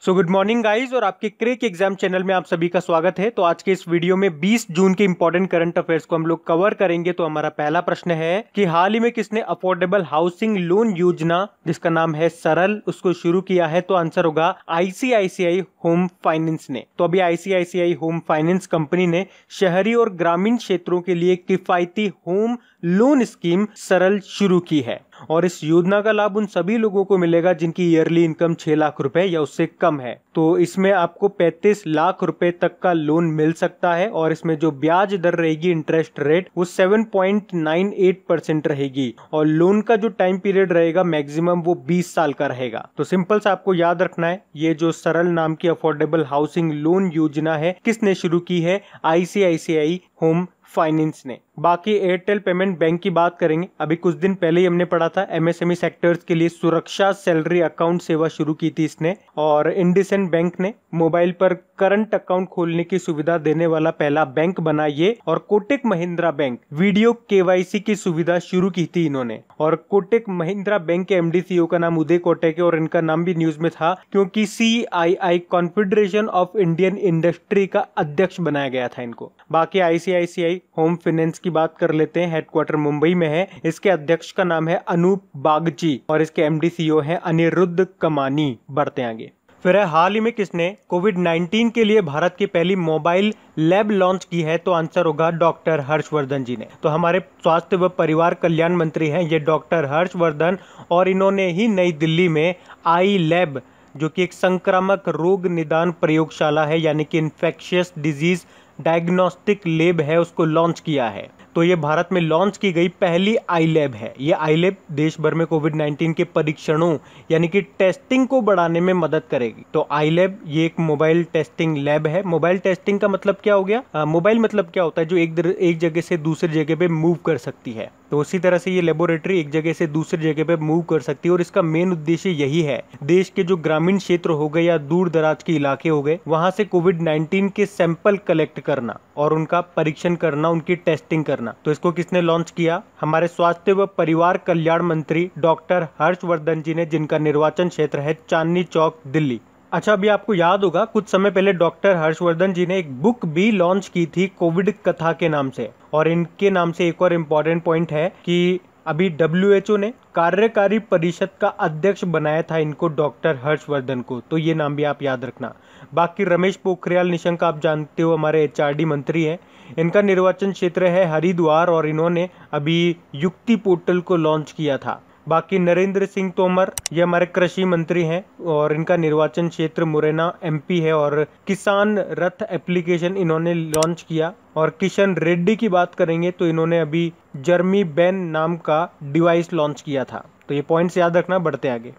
So good morning guys और आपके crack exam channel में आप सभी का स्वागत है। तो आज के इस वीडियो में 20 जून के इंपॉर्टेंट करंट अफेयर्स को हम लोग कवर करेंगे। तो हमारा पहला प्रश्न है कि हाल ही में किसने अफोर्डेबल हाउसिंग लोन योजना जिसका नाम है सरल उसको शुरू किया है। तो आंसर होगा आईसीआईसीआई होम फाइनेंस ने। तो अभी आईसीआईसीआई होम फाइनेंस कंपनी ने शहरी और ग्रामीण क्षेत्रों के लिए किफायती होम लोन स्कीम सरल शुरू की है और इस योजना का लाभ उन सभी लोगों को मिलेगा जिनकी ईयरली इनकम 6 लाख रुपए या उससे कम है। तो इसमें आपको 35 लाख रुपए तक का लोन मिल सकता है और इसमें जो ब्याज दर रहेगी इंटरेस्ट रेट वो 7.98% रहेगी और लोन का जो टाइम पीरियड रहेगा मैक्सिमम वो 20 साल का रहेगा। तो सिंपल सा आपको याद रखना है ये जो सरल नाम की अफोर्डेबल हाउसिंग लोन योजना है किसने शुरू की है, आईसीआईसीआई होम फाइनेंस ने। बाकी एयरटेल पेमेंट बैंक की बात करेंगे। अभी कुछ दिन पहले ही हमने पढ़ा था एमएसएमई सेक्टर्स के लिए सुरक्षा सैलरी अकाउंट सेवा शुरू की थी इसने। और इंडसइंड बैंक ने मोबाइल पर करंट अकाउंट खोलने की सुविधा देने वाला पहला बैंक बना ये। और Kotak Mahindra bank video KYC की सुविधा शुरू की थी इन्होंने। और कोटक महिंद्रा बैंक के एमडी सीईओ का नाम उदय कोटक है और इनका नाम भी न्यूज में था क्योंकि CII confederation of Indian industry का अध्यक्ष बनाया गया था इनको। बाकी आईसीआईसीआई होम फाइनेंस की बात कर लेते हैं। हेडक्वार्टर मुंबई में है। इसके अध्यक्ष का नाम है अनूप बागची और इसके एमडी सीईओ है अनिरुद्ध कमानी। बढ़ते आगे। फिर हाल ही में किसने कोविड-19 के लिए भारत की पहली मोबाइल लैब लॉन्च की है। तो आंसर होगा डॉक्टर हर्षवर्धन जी ने। तो हमारे स्वास्थ्य व परिवार कल्याण मंत्री हैं ये डॉक्टर हर्षवर्धन और इन्होंने ही नई दिल्ली में आई लैब जो कि एक संक्रामक रोग निदान प्रयोगशाला है यानी कि इन्फेक्शियस डिजीज डायग्नोस्टिक लैब है उसको लॉन्च किया है। तो ये भारत में लॉन्च की गई पहली आई लैब है। ये आई लैब देश भर में कोविड-19 के परीक्षणों यानी कि टेस्टिंग को बढ़ाने में मदद करेगी। तो आई लैब ये एक मोबाइल टेस्टिंग लैब है। मोबाइल टेस्टिंग का मतलब क्या हो गया, मोबाइल मतलब क्या होता है जो एक जगह से दूसरी जगह पे मूव कर सकती है। तो उसी तरह से ये लेबोरेटरी एक जगह से दूसरी जगह पे मूव कर सकती है और इसका मेन उद्देश्य यही है देश के जो ग्रामीण क्षेत्र हो गए या दूर दराज के इलाके हो गए वहां से कोविड-19 के सैंपल कलेक्ट करना और उनका परीक्षण करना, उनकी टेस्टिंग करना। तो इसको किसने लॉन्च किया, हमारे स्वास्थ्य व परिवार कल्याण मंत्री डॉक्टर हर्षवर्धन जी ने जिनका निर्वाचन क्षेत्र है चांदनी चौक दिल्ली। अच्छा अभी आपको याद होगा कुछ समय पहले डॉक्टर हर्षवर्धन जी ने एक बुक भी लॉन्च की थी कोविड कथा के नाम से। और इनके नाम से एक और इम्पोर्टेंट पॉइंट है कि अभी WHO ने कार्यकारी परिषद का अध्यक्ष बनाया था इनको डॉक्टर हर्षवर्धन को। तो ये नाम भी आप याद रखना। बाकी रमेश पोखरियाल निशंक आप जानते हो हमारे एचआरडी मंत्री हैं। इनका निर्वाचन क्षेत्र है हरिद्वार और इन्होंने अभी युक्ति पोर्टल को लॉन्च किया था। बाकी नरेंद्र सिंह तोमर ये हमारे कृषि मंत्री हैं और इनका निर्वाचन क्षेत्र मुरैना एमपी है और किसान रथ एप्लीकेशन इन्होंने लॉन्च किया। और किशन रेड्डी की बात करेंगे तो इन्होंने अभी जर्मी बैन नाम का डिवाइस लॉन्च किया था। तो ये पॉइंट्स याद रखना। बढ़ते आगे।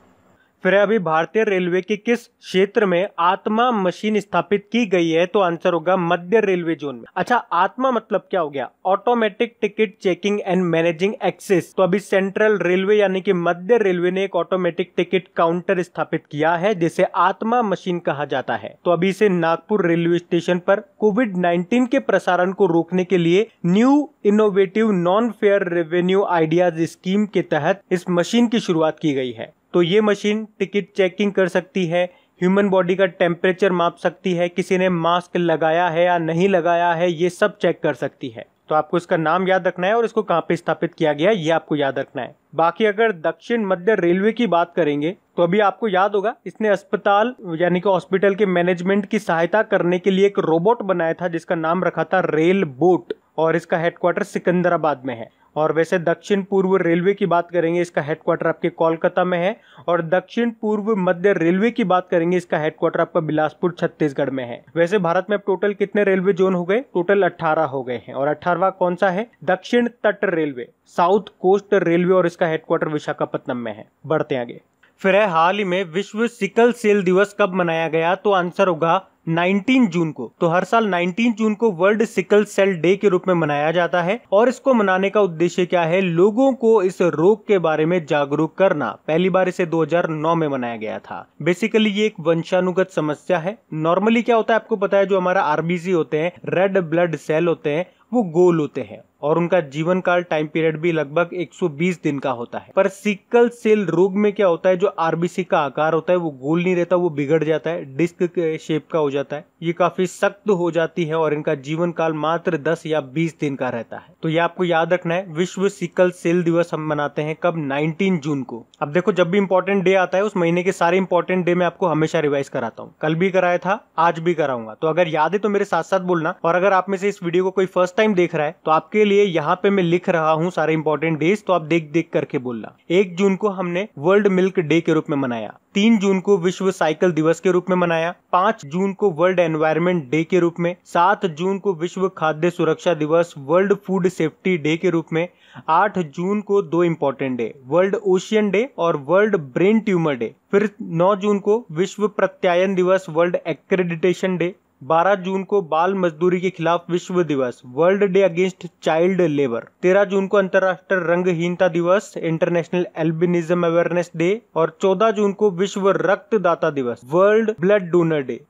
फिर अभी भारतीय रेलवे के किस क्षेत्र में आत्मा मशीन स्थापित की गई है। तो आंसर होगा मध्य रेलवे जोन में। अच्छा आत्मा मतलब क्या हो गया, automatic ticket checking and managing access. तो अभी सेंट्रल रेलवे यानी कि मध्य रेलवे ने एक ऑटोमेटिक टिकट काउंटर स्थापित किया है जिसे आत्मा मशीन कहा जाता है। तो अभी इसे नागपुर रेलवे स्टेशन पर कोविड-19 के प्रसारण को रोकने के लिए new innovative non fair revenue ideas scheme के तहत इस मशीन की शुरुआत की गई है। तो ये मशीन टिकट चेकिंग कर सकती है, ह्यूमन बॉडी का टेम्परेचर माप सकती है, किसी ने मास्क लगाया है या नहीं लगाया है ये सब चेक कर सकती है। तो आपको इसका नाम याद रखना है और इसको कहाँ पे स्थापित किया गया ये आपको याद रखना है। बाकी अगर दक्षिण मध्य रेलवे की बात करेंगे तो अभी आपको याद होगा इसने अस्पताल यानी कि हॉस्पिटल के मैनेजमेंट की सहायता करने के लिए एक रोबोट बनाया था जिसका नाम रखा था रेल बोट और इसका हेडक्वार्टर सिकंदराबाद में है। और वैसे दक्षिण पूर्व रेलवे की बात करेंगे इसका हेडक्वार्टर आपके कोलकाता में है। और दक्षिण पूर्व मध्य रेलवे की बात करेंगे इसका हेडक्वार्टर आपका बिलासपुर छत्तीसगढ़ में है। वैसे भारत में अब टोटल कितने रेलवे जोन हो गए, टोटल 18 हो गए हैं और 18वां कौन सा है, दक्षिण तट रेलवे, साउथ कोस्ट रेलवे और इसका हेडक्वार्टर विशाखापट्टनम में है। बढ़ते आगे। फिर हाल ही में विश्व सिकल सेल दिवस कब मनाया गया। तो आंसर होगा 19 जून को। तो हर साल 19 जून को वर्ल्ड सिकल सेल डे के रूप में मनाया जाता है और इसको मनाने का उद्देश्य क्या है, लोगों को इस रोग के बारे में जागरूक करना। पहली बार इसे 2009 में मनाया गया था। बेसिकली ये एक वंशानुगत समस्या है। नॉर्मली क्या होता है आपको पता है, जो हमारा आरबीसी होते हैं, रेड ब्लड सेल होते हैं, वो गोल होते हैं और उनका जीवन काल टाइम पीरियड भी लगभग 120 दिन का होता है। पर सिकल सेल रोग में क्या होता है, जो आरबीसी का आकार होता है वो गोल नहीं रहता, वो बिगड़ जाता है, डिस्क के शेप का हो जाता है, ये काफी सख्त हो जाती है और इनका जीवन काल मात्र 10 या 20 दिन का रहता है। तो ये आपको याद रखना है। विश्व सिकल सेल दिवस हम मनाते हैं कब, 19 जून को। अब देखो, जब भी इंपॉर्टेंट डे आता है उस महीने के सारे इंपॉर्टेंट डे मैं आपको हमेशा रिवाइज कराता हूँ। कल भी कराया था, आज भी कराऊंगा, तो अगर याद है तो मेरे साथ साथ बोलना। और अगर आप में से इस वीडियो को कोई फर्स्ट टाइम देख रहा है तो आपके लिए यहाँ पे मैं लिख रहा हूँ सारे इंपॉर्टेंट डेज, तो आप देख देख करके बोलना। 1 जून को हमने वर्ल्ड मिल्क डे के रूप में मनाया, 3 जून को विश्व साइकिल दिवस के रूप में मनाया, 5 जून को वर्ल्ड एनवायरनमेंट डे के रूप में, 7 जून को विश्व खाद्य सुरक्षा दिवस वर्ल्ड फूड सेफ्टी डे के रूप में, 8 जून को 2 important day, world ocean day और वर्ल्ड ब्रेन ट्यूमर डे। फिर 9 जून को विश्व प्रत्यायन दिवस वर्ल्ड एक्रेडिटेशन डे, 12 जून को बाल मजदूरी के खिलाफ विश्व दिवस world day against child labour, 13 जून को अंतर्राष्ट्रीय रंगहीनता दिवस इंटरनेशनल एल्बिनिज्म अवेयरनेस डे और 14 जून को विश्व रक्तदाता दिवस वर्ल्ड ब्लड डोनर डे।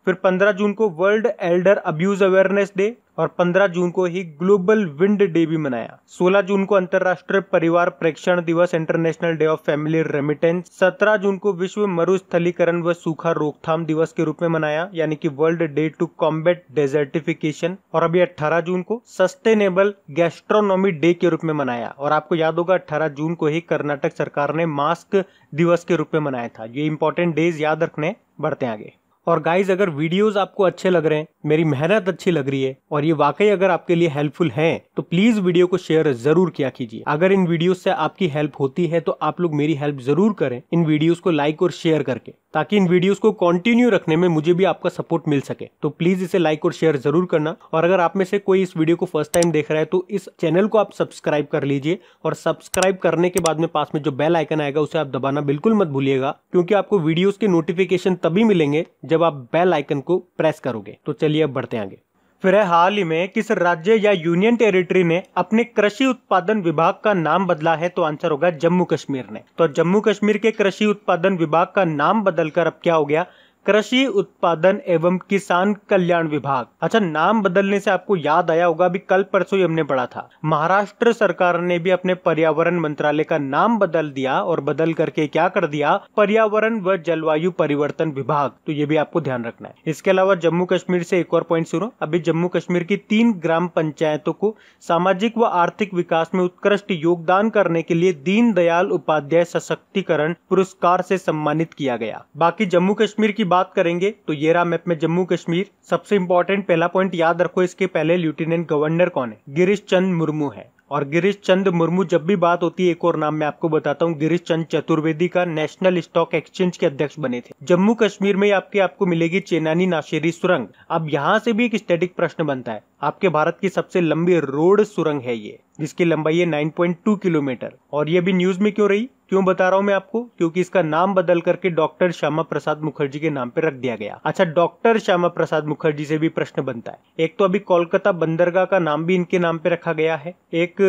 फिर 15 जून को world Elder abuse awareness day और 15 जून को ही ग्लोबल विंड डे भी मनाया। 16 जून को अंतर्राष्ट्रीय परिवार प्रेक्षण दिवस international day of family remittance, 17 जून को विश्व मरुस्थलीकरण व सूखा रोकथाम दिवस के रूप में मनाया, यानी कि world day to combat desertification. और अभी 18 जून को सस्टेनेबल गैस्ट्रोनॉमी डे के रूप में मनाया। और आपको याद होगा 18 जून को ही कर्नाटक सरकार ने मास्क दिवस के रूप में मनाया था। ये इंपॉर्टेंट डेज याद रखने। बढ़ते आगे। और गाइज, अगर वीडियोस आपको अच्छे लग रहे हैं, मेरी मेहनत अच्छी लग रही है और ये वाकई अगर आपके लिए हेल्पफुल है तो प्लीज वीडियो को शेयर जरूर किया कीजिए। अगर इन वीडियोस से आपकी हेल्प होती है तो आप लोग मेरी हेल्प जरूर करें इन वीडियोस को लाइक और शेयर करके, ताकि इन वीडियोस को कंटिन्यू रखने में मुझे भी आपका सपोर्ट मिल सके। तो प्लीज इसे लाइक और शेयर जरूर करना। और अगर आप में से कोई इस वीडियो को फर्स्ट टाइम देख रहा है तो इस चैनल को आप सब्सक्राइब कर लीजिए और सब्सक्राइब करने के बाद में पास में जो बेल आइकन आएगा उसे आप दबाना बिल्कुल मत भूलिएगा, क्योंकि आपको वीडियोस के नोटिफिकेशन तभी मिलेंगे जब आप बेल आइकन को प्रेस करोगे। तो चलिए अब बढ़ते आगे। फिर हाल ही में किस राज्य या यूनियन टेरिटरी ने अपने कृषि उत्पादन विभाग का नाम बदला है? तो आंसर होगा जम्मू कश्मीर ने। तो जम्मू कश्मीर के कृषि उत्पादन विभाग का नाम बदलकर अब क्या हो गया? कृषि उत्पादन एवं किसान कल्याण विभाग। अच्छा, नाम बदलने से आपको याद आया होगा, अभी कल परसों ही हमने पढ़ा था, महाराष्ट्र सरकार ने भी अपने पर्यावरण मंत्रालय का नाम बदल दिया और बदल करके क्या कर दिया? पर्यावरण व जलवायु परिवर्तन विभाग। तो ये भी आपको ध्यान रखना है। इसके अलावा जम्मू कश्मीर से एक और पॉइंट सुनो। अभी जम्मू कश्मीर की 3 ग्राम पंचायतों को सामाजिक व आर्थिक विकास में उत्कृष्ट योगदान करने के लिए दीनदयाल उपाध्याय सशक्तिकरण पुरस्कार से सम्मानित किया गया। बाकी जम्मू कश्मीर की बात करेंगे तो ये रहा मैप में जम्मू कश्मीर। सबसे इंपॉर्टेंट पहला पॉइंट याद रखो, इसके पहले लेफ्टिनेंट गवर्नर कौन है? गिरीश चंद्र मुर्मू है। और गिरीश चंद्र मुर्मू जब भी बात होती है, एक और नाम मैं आपको बताता हूँ, गिरीश चंद्र चतुर्वेदी का नेशनल स्टॉक एक्सचेंज के अध्यक्ष बने थे। जम्मू कश्मीर में आपको मिलेगी चेनानी नाशेरी सुरंग। अब यहाँ से भी एक स्टैटिक प्रश्न बनता है, आपके भारत की सबसे लंबी रोड सुरंग है ये, जिसकी लंबाई है 9.2 किलोमीटर। और ये भी न्यूज में क्यों रही, क्यों बता रहा हूं मैं आपको? क्योंकि इसका नाम बदल करके डॉक्टर श्यामा प्रसाद मुखर्जी के नाम पे रख दिया गया। अच्छा, डॉक्टर श्यामा प्रसाद मुखर्जी से भी प्रश्न बनता है। एक तो अभी कोलकाता बंदरगाह का नाम भी इनके नाम पे रखा गया है, एक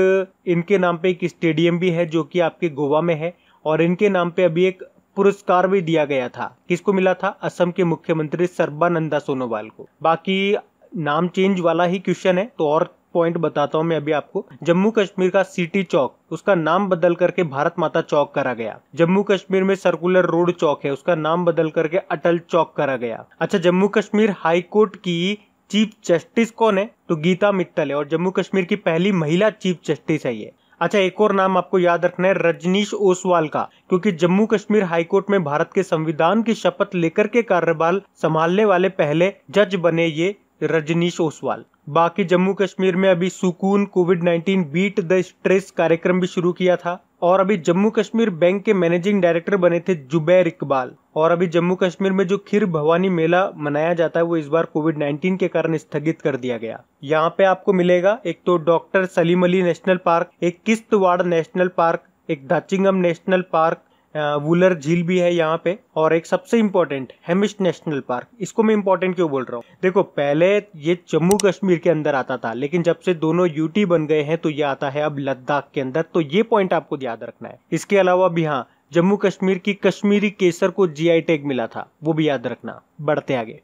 इनके नाम पे एक स्टेडियम भी है जो कि आपके गोवा में है, और इनके नाम पे अभी एक पुरस्कार भी दिया गया था। किसको मिला था? असम के मुख्यमंत्री सर्बानंदा सोनोवाल को। बाकी नाम चेंज वाला ही क्वेश्चन है, तो और पॉइंट बताता हूं मैं अभी आपको। जम्मू कश्मीर का सिटी चौक, उसका नाम बदल करके भारत माता चौक करा गया। जम्मू कश्मीर में सर्कुलर रोड चौक है, उसका नाम बदल करके अटल चौक करा गया। अच्छा, जम्मू कश्मीर हाई कोर्ट की चीफ जस्टिस कौन है? तो गीता मित्तल है, और जम्मू कश्मीर की पहली महिला चीफ जस्टिस है ये। अच्छा, एक और नाम आपको याद रखना है, रजनीश ओसवाल का, क्योंकि जम्मू कश्मीर हाईकोर्ट में भारत के संविधान की शपथ लेकर के कार्यभार संभालने वाले पहले जज बने ये रजनीश ओसवाल। बाकी जम्मू कश्मीर में अभी सुकून कोविड-19 बीट द स्ट्रेस कार्यक्रम भी शुरू किया था। और अभी जम्मू कश्मीर बैंक के मैनेजिंग डायरेक्टर बने थे जुबैर इकबाल। और अभी जम्मू कश्मीर में जो खीर भवानी मेला मनाया जाता है वो इस बार कोविड-19 के कारण स्थगित कर दिया गया। यहाँ पे आपको मिलेगा एक तो doctor Salim Ali national park, एक किश्तवाड़ नेशनल पार्क, एक दाचिंगम नेशनल पार्क, वुलर झील भी है यहाँ पे, और एक सबसे इम्पोर्टेंट हेमिश नेशनल पार्क। इसको मैं इम्पोर्टेंट क्यों बोल रहा हूँ? देखो, पहले ये जम्मू कश्मीर के अंदर आता था, लेकिन जब से दोनों यूटी बन गए हैं तो ये आता है अब लद्दाख के अंदर। तो ये पॉइंट आपको याद रखना है। इसके अलावा भी हाँ, जम्मू कश्मीर की कश्मीरी केसर को जीआई टैग मिला था, वो भी याद रखना। बढ़ते आगे।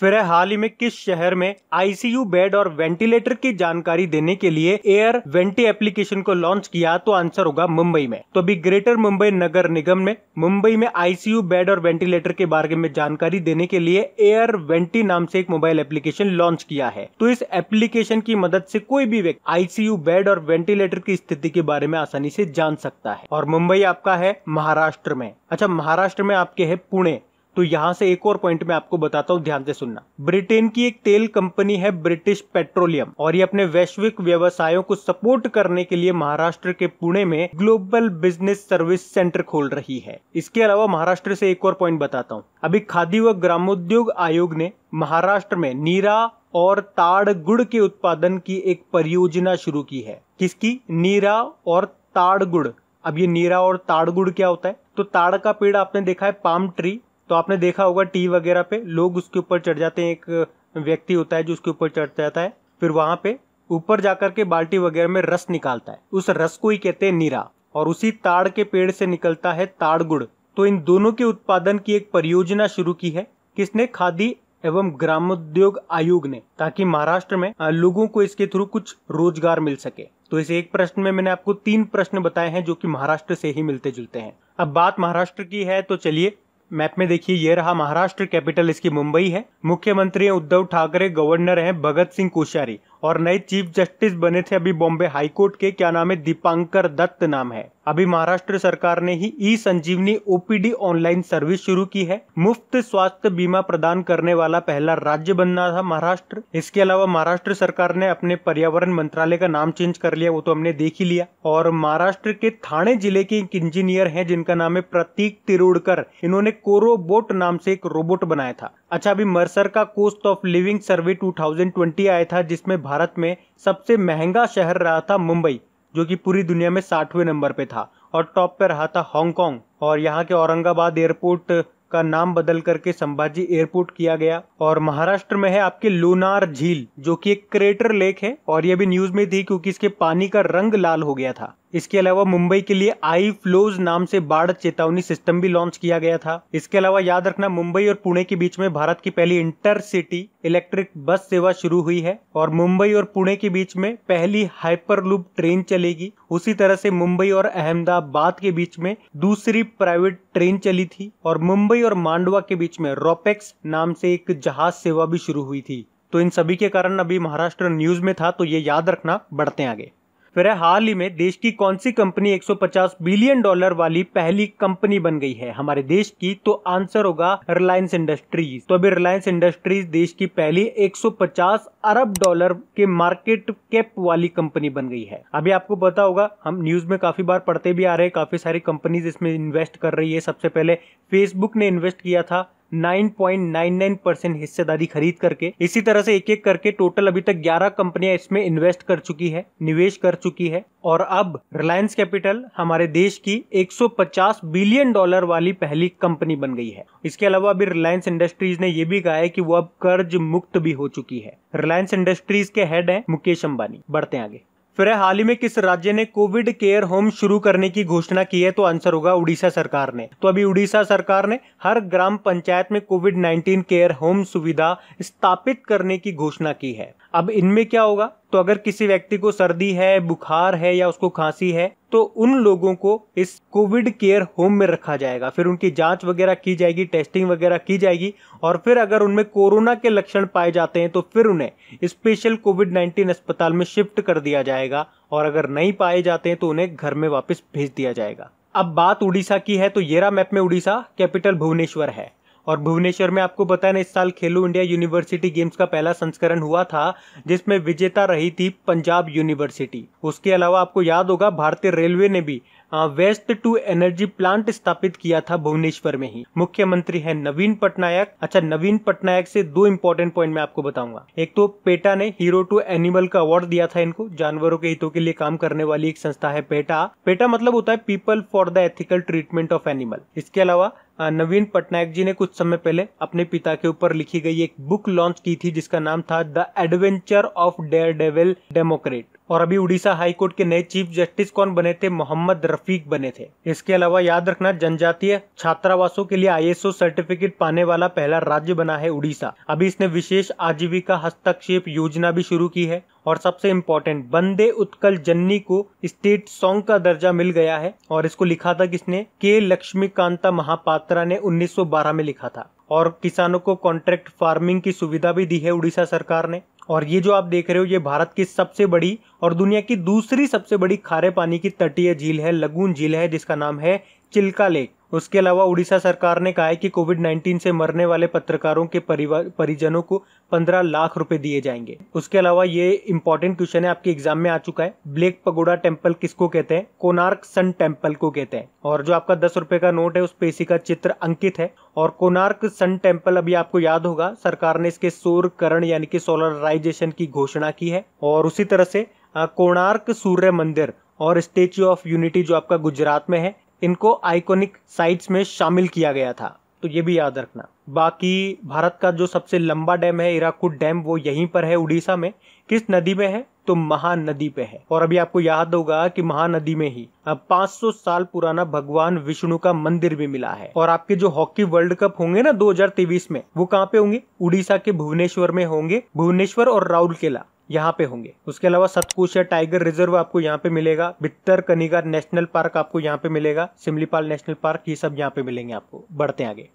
फिर है हाल ही में किस शहर में आईसीयू बेड और वेंटिलेटर की जानकारी देने के लिए एयर वेंटी एप्लीकेशन को लॉन्च किया? तो आंसर होगा मुंबई में। तो अभी ग्रेटर मुंबई नगर निगम ने मुंबई में आईसीयू बेड और वेंटिलेटर के बारे में जानकारी देने के लिए एयर वेंटी नाम से एक मोबाइल एप्लीकेशन लॉन्च किया है। तो इस एप्लीकेशन की मदद से कोई भी व्यक्ति आईसीयू बेड और वेंटिलेटर की स्थिति के बारे में आसानी से जान सकता है। और मुंबई आपका है महाराष्ट्र में। अच्छा, महाराष्ट्र में आपके है पुणे। तो यहां से एक और पॉइंट मैं आपको बताता हूं, ध्यान से सुनना। ब्रिटेन की एक तेल कंपनी है ब्रिटिश पेट्रोलियम, और ये अपने वैश्विक व्यवसायों को सपोर्ट करने के लिए महाराष्ट्र के पुणे में ग्लोबल बिजनेस सर्विस सेंटर खोल रही है। इसके अलावा महाराष्ट्र से एक और पॉइंट बताता हूं। अभी खादी व ग्रामोद्योग आयोग ने महाराष्ट्र में नीरा और ताड़ गुड़ के उत्पादन की एक परियोजना शुरू की है। किसकी? नीरा और ताड़ गुड़। अब ये नीरा और ताड़ गुड़ क्या होता है? तो ताड़ का पेड़ आपने देखा है, पाम ट्री, तो आपने देखा होगा टी वगैरह पे लोग उसके ऊपर चढ़ जाते हैं। एक व्यक्ति होता है जो उसके ऊपर चढ़ जाता है, फिर वहां पे ऊपर जाकर के बाल्टी वगैरह में रस निकालता है, उस रस को ही कहते हैं नीरा। और उसी ताड़ के पेड़ से निकलता है ताड़ गुड़। तो इन दोनों के उत्पादन की एक परियोजना शुरू की है। किसने? खादी एवं ग्रामोद्योग आयोग ने, ताकि महाराष्ट्र में लोगों को इसके थ्रू कुछ रोजगार मिल सके। तो इस एक प्रश्न में मैंने आपको 3 प्रश्न बताए हैं जो कि महाराष्ट्र से ही मिलते जुलते हैं। अब बात महाराष्ट्र की है, तो चलिए मैप में देखिए, ये रहा महाराष्ट्र, कैपिटल इसकी मुंबई है। मुख्यमंत्री हैं उद्धव ठाकरे, गवर्नर हैं भगत सिंह कोश्यारी, और नए चीफ जस्टिस बने थे अभी बॉम्बे हाईकोर्ट के, क्या नाम है? दीपांकर दत्त नाम है। अभी महाराष्ट्र सरकार ने ही ई संजीवनी ओपीडी ऑनलाइन सर्विस शुरू की है। मुफ्त स्वास्थ्य बीमा प्रदान करने वाला पहला राज्य बनना था महाराष्ट्र। इसके अलावा महाराष्ट्र सरकार ने अपने पर्यावरण मंत्रालय का नाम चेंज कर लिया, वो तो हमने देख ही लिया। और महाराष्ट्र के ठाणे जिले के एक इंजीनियर हैं जिनका नाम है प्रतीक तिरोडकर। इन्होंने कोरोबोट नाम से एक रोबोट बनाया था। अच्छा, अभी मर्सर का कॉस्ट ऑफ लिविंग सर्वे 2020 आया था, जिसमें भारत में सबसे महंगा शहर रहा था मुंबई, जो कि पूरी दुनिया में 60वें नंबर पे था। और टॉप पे रहा था हांगकांग। और यहाँ के औरंगाबाद एयरपोर्ट का नाम बदल करके संभाजी एयरपोर्ट किया गया। और महाराष्ट्र में है आपके लोनार झील, जो कि एक क्रेटर लेक है, और ये भी न्यूज में थी क्योंकि इसके पानी का रंग लाल हो गया था। इसके अलावा मुंबई के लिए आई फ्लोज नाम से बाढ़ चेतावनी सिस्टम भी लॉन्च किया गया था। इसके अलावा याद रखना, मुंबई और पुणे के बीच में भारत की पहली इंटरसिटी इलेक्ट्रिक बस सेवा शुरू हुई है, और मुंबई और पुणे के बीच में पहली हाइपरलूप ट्रेन चलेगी। उसी तरह से मुंबई और अहमदाबाद के बीच में दूसरी प्राइवेट ट्रेन चली थी, और मुंबई और मांडवा के बीच में रोपेक्स नाम से एक जहाज सेवा भी शुरू हुई थी। तो इन सभी के कारण अभी महाराष्ट्र न्यूज में था, तो ये याद रखना। बढ़ते हैं आगे। फिर हाल ही में देश की कौन सी कंपनी 150 बिलियन डॉलर वाली पहली कंपनी बन गई है हमारे देश की? तो आंसर होगा रिलायंस इंडस्ट्रीज। तो अभी रिलायंस इंडस्ट्रीज देश की पहली 150 अरब डॉलर के मार्केट कैप वाली कंपनी बन गई है। अभी आपको पता होगा, हम न्यूज में काफी बार पढ़ते भी आ रहे हैं, काफी सारी कंपनीज इसमें इन्वेस्ट कर रही है। सबसे पहले फेसबुक ने इन्वेस्ट किया था 9.99% हिस्सेदारी खरीद करके। इसी तरह से एक एक करके टोटल अभी तक 11 कंपनियां इसमें इन्वेस्ट कर चुकी है, निवेश कर चुकी है। और अब रिलायंस कैपिटल हमारे देश की 150 बिलियन डॉलर वाली पहली कंपनी बन गई है। इसके अलावा अभी रिलायंस इंडस्ट्रीज ने यह भी कहा है कि वो अब कर्ज मुक्त भी हो चुकी है। रिलायंस इंडस्ट्रीज के हेड हैं मुकेश अंबानी। बढ़ते हैं आगे। फिर हाल ही में किस राज्य ने कोविड केयर होम शुरू करने की घोषणा की है? तो आंसर होगा उड़ीसा सरकार ने। तो अभी उड़ीसा सरकार ने हर ग्राम पंचायत में कोविड-19 केयर होम सुविधा स्थापित करने की घोषणा की है। अब इनमें क्या होगा? तो अगर किसी व्यक्ति को सर्दी है, बुखार है या उसको खांसी है, तो उन लोगों को इस कोविड केयर होम में रखा जाएगा। फिर उनकी जांच वगैरह की जाएगी, टेस्टिंग वगैरह की जाएगी, और फिर अगर उनमें कोरोना के लक्षण पाए जाते हैं तो फिर उन्हें स्पेशल कोविड-19 अस्पताल में शिफ्ट कर दिया जाएगा, और अगर नहीं पाए जाते हैं तो उन्हें घर में वापस भेज दिया जाएगा। अब बात उड़ीसा की है, तो ये रहा मैप में उड़ीसा, कैपिटल भुवनेश्वर है। और भुवनेश्वर में आपको पता है इस साल खेलो इंडिया यूनिवर्सिटी गेम्स का पहला संस्करण हुआ था, जिसमें विजेता रही थी पंजाब यूनिवर्सिटी। उसके अलावा आपको याद होगा भारतीय रेलवे ने भी वेस्ट टू एनर्जी प्लांट स्थापित किया था भुवनेश्वर में ही। मुख्यमंत्री है नवीन पटनायक। अच्छा, नवीन पटनायक से 2 इंपॉर्टेंट पॉइंट मैं आपको बताऊंगा। एक तो पेटा ने हीरो टू एनिमल का अवार्ड दिया था इनको, जानवरों के हितों के लिए काम करने वाली एक संस्था है पेटा। पेटा मतलब होता है people for the ethical treatment of animal. इसके अलावा नवीन पटनायक जी ने कुछ समय पहले अपने पिता के ऊपर लिखी गई एक बुक लॉन्च की थी, जिसका नाम था the adventure of Daredevil Democrat. और अभी उड़ीसा हाई कोर्ट के नए चीफ जस्टिस कौन बने थे? मोहम्मद रफीक बने थे। इसके अलावा याद रखना, जनजातीय छात्रावासों के लिए ISO सर्टिफिकेट पाने वाला पहला राज्य बना है उड़ीसा। अभी इसने विशेष आजीविका हस्तक्षेप योजना भी शुरू की है। और सबसे इम्पोर्टेंट, वंदे उत्कल जननी को स्टेट सॉन्ग का दर्जा मिल गया है और इसको लिखा था किसने? के लक्ष्मीकांता महापात्रा ने 1912 में लिखा था। और किसानों को कॉन्ट्रैक्ट फार्मिंग की सुविधा भी दी है उड़ीसा सरकार ने। और ये जो आप देख रहे हो, ये भारत की सबसे बड़ी और दुनिया की दूसरी सबसे बड़ी खारे पानी की तटीय झील है, लगून झील है, जिसका नाम है चिल्का लेक। उसके अलावा उड़ीसा सरकार ने कहा है कि कोविड-19 से मरने वाले पत्रकारों के परिजनों को 15 लाख रुपए दिए जाएंगे। उसके अलावा ये इंपॉर्टेंट क्वेश्चन है, आपके एग्जाम में आ चुका है, ब्लैक पगोडा टेम्पल किसको कहते हैं? कोणार्क सन टेम्पल को कहते हैं। और जो आपका 10 रुपए का नोट है उस पे इसी का चित्र अंकित है। और कोणार्क सन टेम्पल, अभी आपको याद होगा, सरकार ने इसके सौरकरण यानी कि सोलराइजेशन की घोषणा की है। और उसी तरह से कोणार्क सूर्य मंदिर और स्टेच्यू ऑफ यूनिटी जो आपका गुजरात में है, इनको आइकॉनिक साइट्स में शामिल किया गया था, तो ये भी याद रखना। बाकी भारत का जो सबसे लंबा डैम है हीराकुद डैम, वो यहीं पर है उड़ीसा में। किस नदी में है? तो महानदी पे है। और अभी आपको याद होगा कि महानदी में ही 500 साल पुराना भगवान विष्णु का मंदिर भी मिला है। और आपके जो हॉकी वर्ल्ड कप होंगे ना 2023 में, वो कहाँ पे होंगे? उड़ीसा के भुवनेश्वर में होंगे। भुवनेश्वर और राउरकेला यहाँ पे होंगे। उसके अलावा सतकोशिया टाइगर रिजर्व आपको यहाँ पे मिलेगा। भितरकनिका नेशनल पार्क आपको यहाँ पे मिलेगा। सिमलीपाल नेशनल पार्क, ये सब यहाँ पे मिलेंगे आपको। बढ़ते हैं आगे।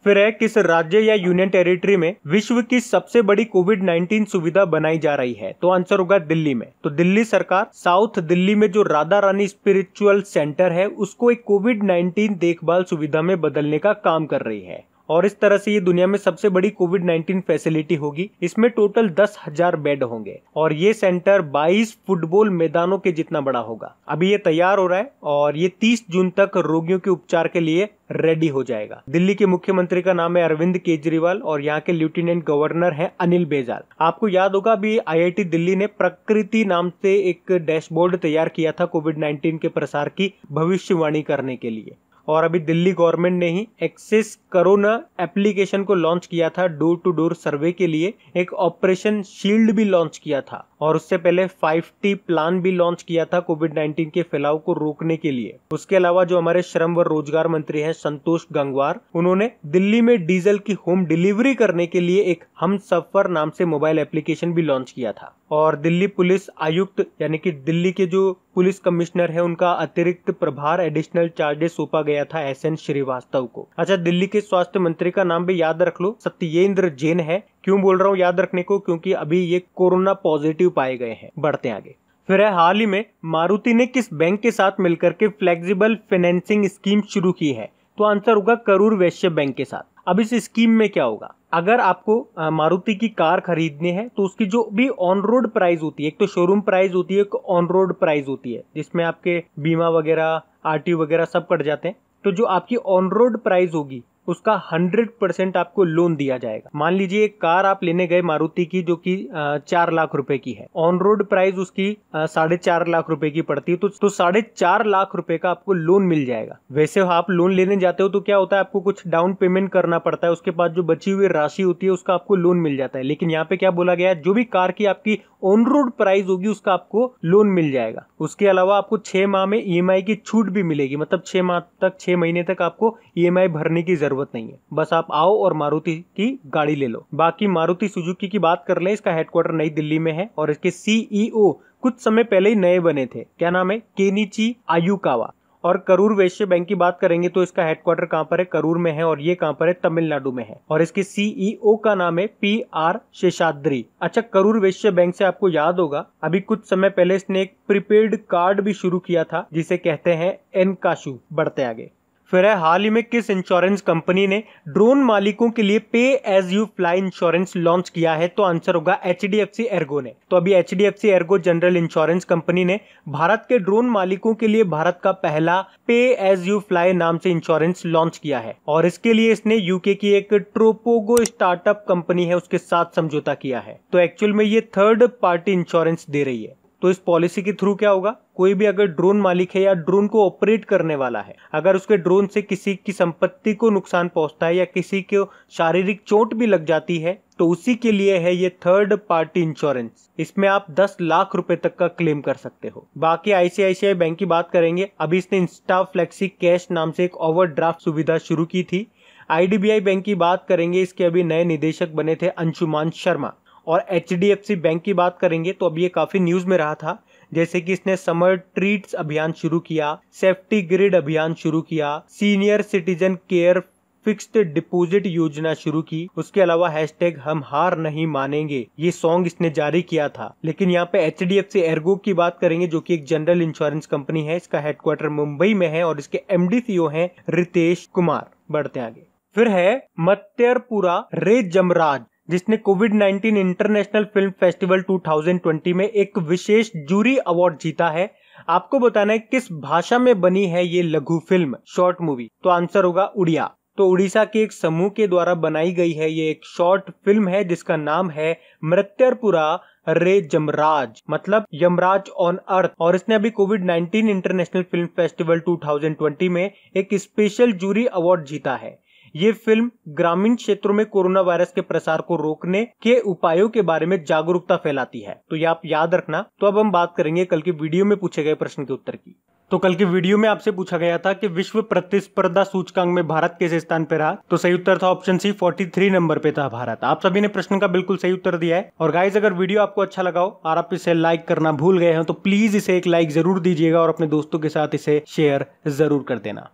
फिर है, किस राज्य या यूनियन टेरिटरी में विश्व की सबसे बड़ी कोविड-19 सुविधा बनाई जा रही है? तो आंसर होगा दिल्ली में। तो दिल्ली सरकार साउथ दिल्ली में जो राधा रानी स्पिरिचुअल सेंटर है, उसको एक कोविड-19 देखभाल सुविधा में बदलने का काम कर रही है। और इस तरह से ये दुनिया में सबसे बड़ी कोविड-19 फैसिलिटी होगी। इसमें टोटल 10,000 बेड होंगे और ये सेंटर 22 फुटबॉल मैदानों के जितना बड़ा होगा। अभी ये तैयार हो रहा है और ये 30 जून तक रोगियों के उपचार के लिए रेडी हो जाएगा। दिल्ली के मुख्यमंत्री का नाम है अरविंद केजरीवाल और यहाँ के लेफ्टिनेंट गवर्नर है अनिल बैजल। आपको याद होगा, अभी IIT दिल्ली ने प्रकृति नाम से एक डैशबोर्ड तैयार किया था कोविड-19 के प्रसार की भविष्यवाणी करने के लिए। और अभी दिल्ली गवर्नमेंट ने ही एक्सेस कोरोना एप्लीकेशन को लॉन्च किया था डोर टू डोर सर्वे के लिए। एक ऑपरेशन शील्ड भी लॉन्च किया था और उससे पहले 5T प्लान भी लॉन्च किया था कोविड-19 के फैलाव को रोकने के लिए। उसके अलावा जो हमारे श्रम व रोजगार मंत्री हैं संतोष गंगवार, उन्होंने दिल्ली में डीजल की होम डिलीवरी करने के लिए एक हम सफर नाम से मोबाइल एप्लीकेशन भी लॉन्च किया था। और दिल्ली पुलिस आयुक्त यानी कि दिल्ली के जो पुलिस कमिश्नर है, उनका अतिरिक्त प्रभार एडिशनल चार्जेस सौंपा गया था SN श्रीवास्तव को। अच्छा, दिल्ली के स्वास्थ्य मंत्री का नाम भी याद रख लो, सत्येंद्र जैन है। क्यों बोल रहा हूँ याद रखने को? क्योंकि अभी ये कोरोना पॉजिटिव पाए गए हैं। बढ़ते हैं आगे। फिर है, हाल ही में मारुति ने किस बैंक के साथ मिलकर के फ्लेक्सिबल फाइनेंसिंग स्कीम शुरू की है? तो आंसर होगा करूर वैश्य बैंक के साथ। अब इस स्कीम में क्या होगा? अगर आपको मारुति की कार खरीदनी है तो उसकी जो भी ऑन रोड प्राइस होती है, एक तो शोरूम प्राइस होती है, एक ऑन रोड प्राइस होती है, जिसमें आपके बीमा वगैरह RTO वगैरह सब कट जाते हैं। तो जो आपकी ऑन रोड प्राइस होगी उसका 100% आपको लोन दिया जाएगा। मान लीजिए एक कार आप लेने गए मारुति की जो कि 4 लाख रुपए की है, ऑन रोड प्राइस उसकी 4.5 लाख रुपए की पड़ती है, तो 4.5 लाख रुपए का आपको लोन मिल जाएगा। वैसे आप लोन लेने जाते हो तो क्या होता है, आपको कुछ डाउन पेमेंट करना पड़ता है, उसके बाद जो बची हुई राशि होती है उसका आपको लोन मिल जाता है। लेकिन यहाँ पे क्या बोला गया है, जो भी कार की आपकी ऑन रोड प्राइस होगी उसका आपको लोन मिल जाएगा। उसके अलावा आपको 6 माह में EMI की छूट भी मिलेगी, मतलब 6 माह तक, 6 महीने तक आपको EMI भरने की जरूरत नहीं है। बस आप आओ और मारुति की गाड़ी ले लो। बाकी मारुति सुजुकी की बात कर लें, इसका हेडक्वार्टर नई दिल्ली में है और इसके CEO कुछ समय पहले ही नए बने थे। क्या नाम है? Kenichi Ayukawa. और करूर वैश्य बैंक की बात करेंगे तो इसका हेडक्वार्टर कहां पर है? करूर में है और ये कहां पर है? तमिलनाडु में है। और इसके CEO का नाम है PR शेषाद्री। अच्छा, करूर वैश्य बैंक से आपको याद होगा अभी कुछ समय पहले इसने एक प्रीपेड कार्ड भी शुरू किया था जिसे कहते हैं एनकाशु। बढ़ते आगे। फिर है, हाल ही में किस इंश्योरेंस कंपनी ने ड्रोन मालिकों के लिए pay as you fly insurance launch किया है? तो आंसर होगा HDFC एर्गो ने। तो अभी HDFC Ergo general insurance company ने भारत के ड्रोन मालिकों के लिए भारत का पहला पे एज यू फ्लाई नाम से इंश्योरेंस लॉन्च किया है और इसके लिए इसने UK की एक ट्रोपोगो स्टार्टअप कंपनी है उसके साथ समझौता किया है। तो एक्चुअल में ये थर्ड पार्टी इंश्योरेंस दे रही है। तो इस पॉलिसी के थ्रू क्या होगा, कोई भी अगर ड्रोन मालिक है या ड्रोन को ऑपरेट करने वाला है, अगर उसके ड्रोन से किसी की संपत्ति को नुकसान पहुंचता है या किसी को शारीरिक चोट भी लग जाती है, तो उसी के लिए है ये थर्ड पार्टी इंश्योरेंस। इसमें आप 10 लाख रुपए तक का क्लेम कर सकते हो। बाकी आईसीआईसीआई बैंक की बात करेंगे, अभी इसने इंस्टा फ्लेक्सी कैश नाम से एक ओवरड्राफ्ट सुविधा शुरू की थी। आईडीबीआई बैंक की बात करेंगे, इसके अभी नए निदेशक बने थे अंशुमान शर्मा। और एचडीएफसी बैंक की बात करेंगे तो अभी ये काफी न्यूज में रहा था, जैसे कि इसने समर ट्रीट्स अभियान शुरू किया, सेफ्टी ग्रिड अभियान शुरू किया, senior citizen care fixed deposit योजना शुरू की। उसके अलावा हैशटैग हम हार नहीं मानेंगे ये सॉन्ग इसने जारी किया था। लेकिन यहाँ पे एचडीएफसी एर्गो की बात करेंगे, जो कि एक जनरल इंश्योरेंस कंपनी है। इसका हेडक्वार्टर मुंबई में है और इसके एमडी सीईओ हैं रितेश कुमार। बढ़ते आगे। फिर है मत्तरपुरा रे जमराज, जिसने कोविड-19 इंटरनेशनल फिल्म फेस्टिवल 2020 में एक विशेष जूरी अवार्ड जीता है। आपको बताना है किस भाषा में बनी है ये लघु फिल्म, शॉर्ट मूवी। तो आंसर होगा उड़िया। तो उड़ीसा के एक समूह के द्वारा बनाई गई है ये एक शॉर्ट फिल्म है, जिसका नाम है मत्तरपुरा रे जमराज, मतलब यमराज ऑन अर्थ। और इसने अभी कोविड-19 इंटरनेशनल फिल्म फेस्टिवल 2020 में एक स्पेशल जूरी अवार्ड जीता है। ये फिल्म ग्रामीण क्षेत्रों में कोरोना वायरस के प्रसार को रोकने के उपायों के बारे में जागरूकता फैलाती है। तो ये आप याद रखना। तो अब हम बात करेंगे कल की वीडियो में पूछे गए प्रश्न के उत्तर की। तो कल की वीडियो में आपसे पूछा गया था कि विश्व प्रतिस्पर्धा सूचकांक में भारत किस स्थान पे रहा। तो सही उत्तर था ऑप्शन सी, 43 नंबर पे था भारत। आप सभी ने प्रश्न का बिल्कुल सही उत्तर दिया है। और गाइज, अगर वीडियो आपको अच्छा लगा हो और आप इसे लाइक करना भूल गए हो तो प्लीज इसे एक लाइक जरूर दीजिएगा और अपने दोस्तों के साथ इसे शेयर जरूर कर देना।